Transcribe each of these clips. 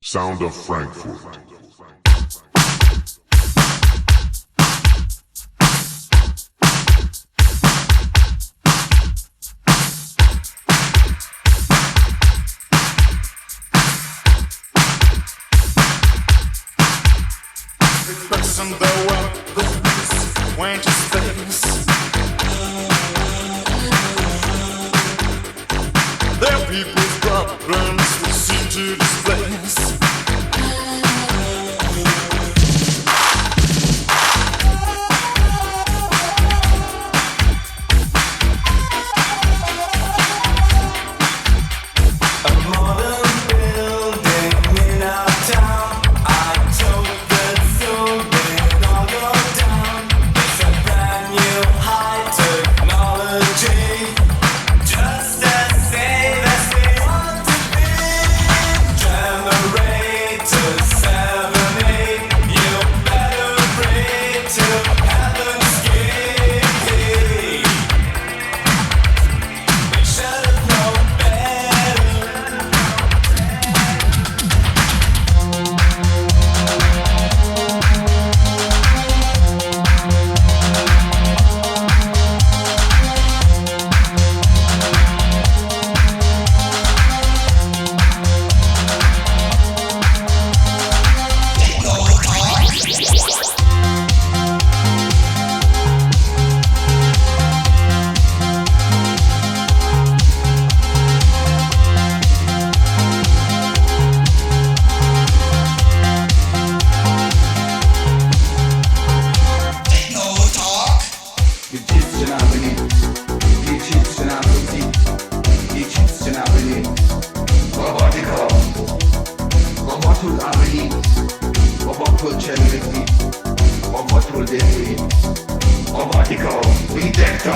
Sound of Frankfurt. Expressing the world with peace, went to space. Their people's problems we seem to displace. Robotiko, Rejekto.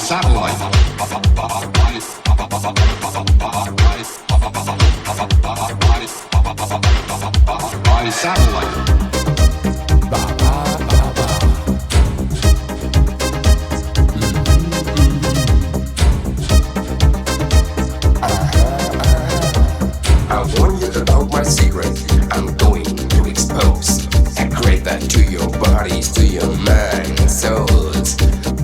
Satellite. By satellite. I warn you about my secret. I'm going to expose. I create that to your bodies, to your mind and souls.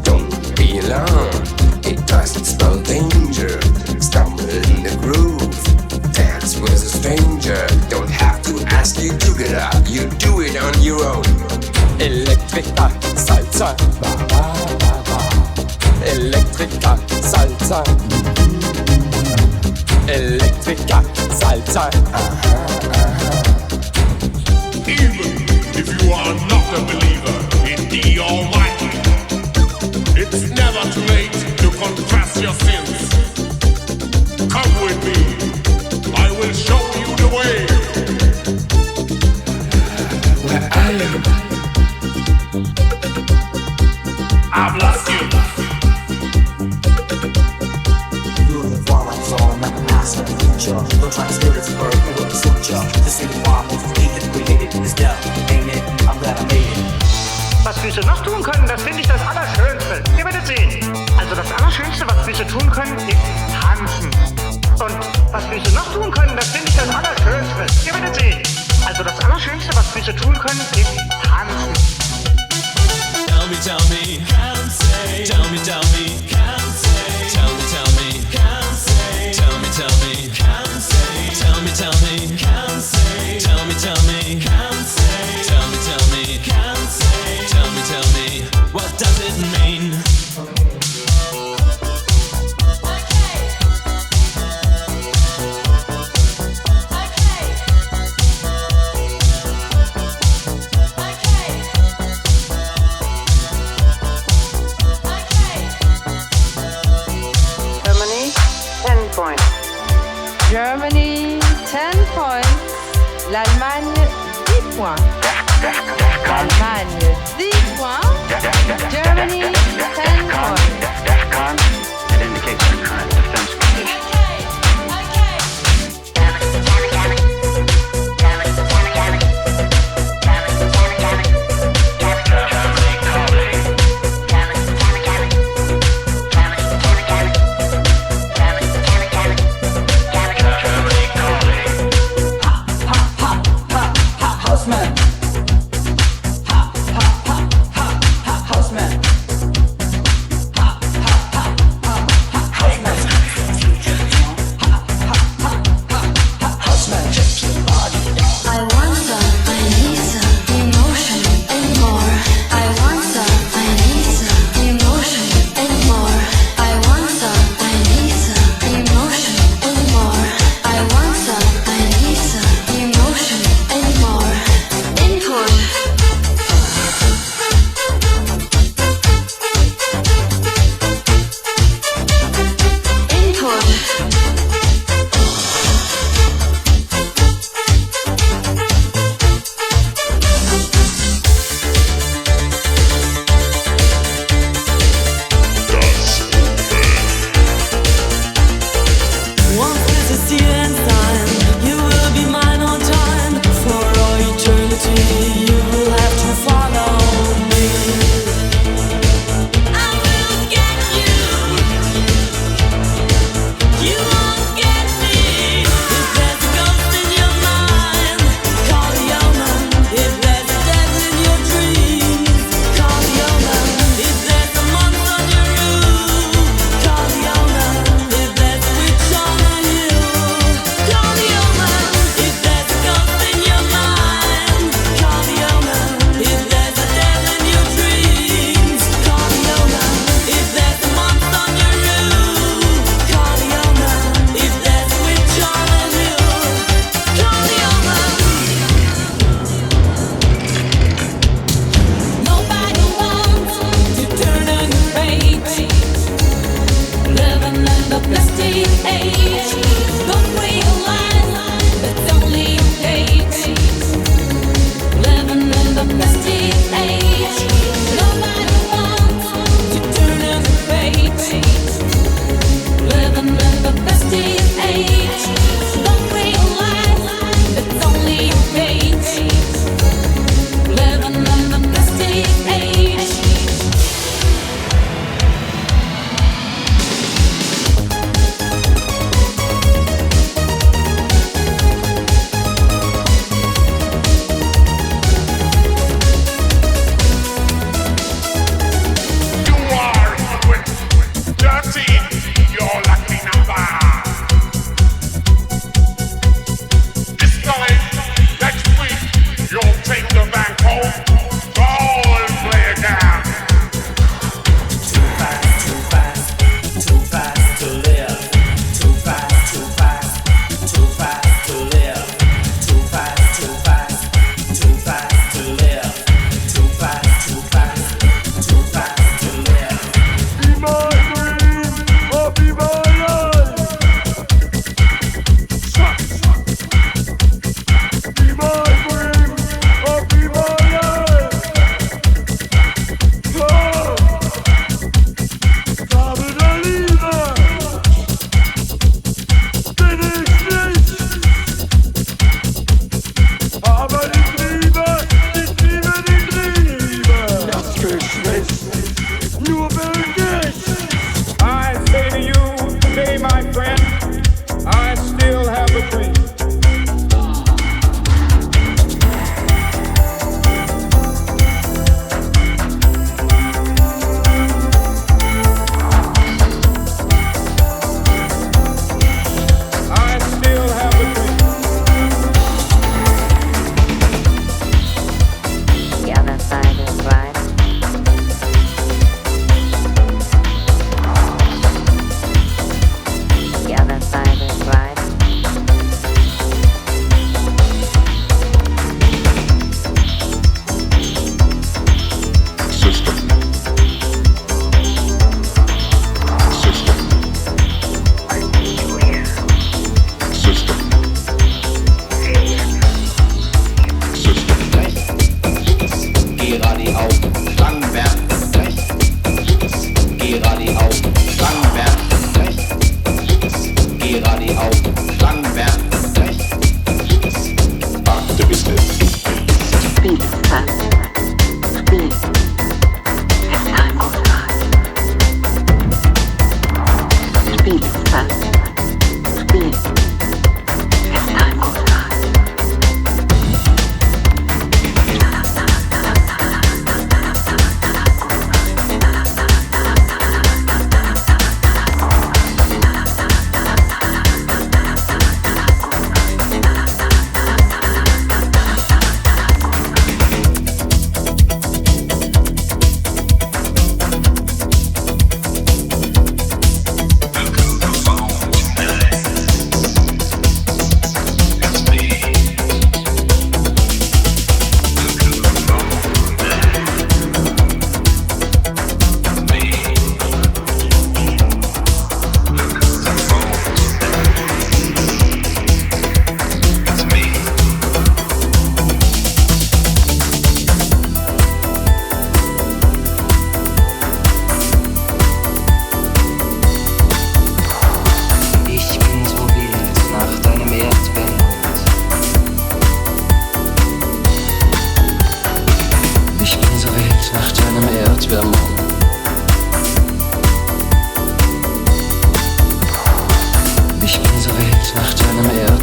Don't be alarmed, it doesn't spell danger. Stumble in the groove, dance with a stranger. Don't have to ask you to get up, you do it on your own. Electrica Salsa, Electrica Salsa, Electrica Salsa. Even if you are not a believer in the Almighty, it's never too late to confess your sins. Come with me, I will show you the way. Where I am, I've lost you. You're the forwards on the past and the future. Don't try to steer it to birth, you will suit ya. The city why most created is death, ain't it? I'm glad I made it. Was Füße noch tun können, das finde ich das Allerschönste. Ihr werdet sehen. Also das Allerschönste, was Füße tun können, ist tanzen. Und was Füße noch tun können, das finde ich das Allerschönste. Ihr werdet sehen. Also das Allerschönste, was Füße tun können, ist tanzen. Tell me, can't say. Tell me, can't say. Tell me, can't say. Tell me, can't say. Tell me, can't say. Tell me, can't say. Tell me, can't say. Tell me, what does it mean? Germany 10 points. L'Allemagne 10 points. L'Allemagne 10 points. Germany 10 points. Defcon, it indicates the current defense condition. Houseman. Houseman.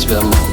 werden